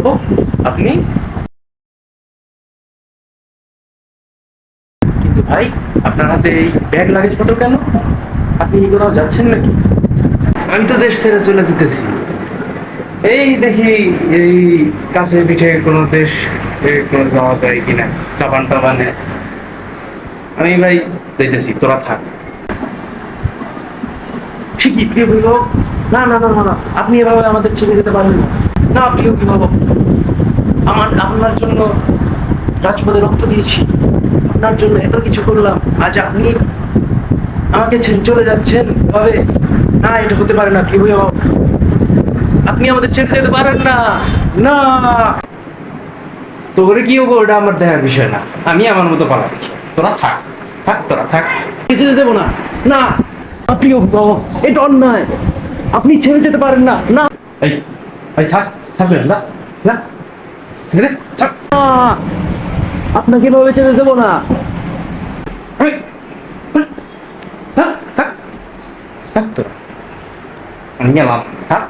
করব? আপনি কিন্তু ভাই, আপনার হাতে এই ব্যাগ লাগেজ পত্র কেন? আপনি কি কোথাও যাচ্ছেন নাকি? আমি তো দেশ ছেড়ে চলে যেতেছি। এই দেখি এই কাছে পিঠে কোনো দেশ কোনো যাওয়া যায় কিনা, জাপান টাপানে। আমি ভাই যাইতেছি, তোরা থাক। ঠিকই প্রিয় অভিভাবক। না না না না না, আপনি এভাবে আমাদের ছেড়ে যেতে পারেন না। না প্রিয় অভিভাবক, আপনার জন্য রাজপথে রক্ত দিয়েছি, আপনার জন্য এত কিছু করলাম, আজ আপনি আমাকে ছেড়ে চলে যাচ্ছেন এভাবে? না, এটা হতে পারে না প্রিয় অভিভাবক। আপনি আমাদের ছেড়ে যেতে পারেন না। না। তোরে কি হবো ওটা আমার দেখার বিষয় না, আমি আমার মতো পালা দেখি। তোরা থাক, থাক তোরা থাক। ছেড়ে দেবো না। না, প্রিয় অভিভাবক, এটা অন্যায়। আপনি ছেড়ে যেতে পারেন না। না। এই এই ছাড়, ছাড়বে না, না ছেড়ে দে, ছাড়। না, আপনাকে এভাবে ছেড়ে দেবো না। এই, থাক থাক থাক তোরা, আমি গেলাম, থাক।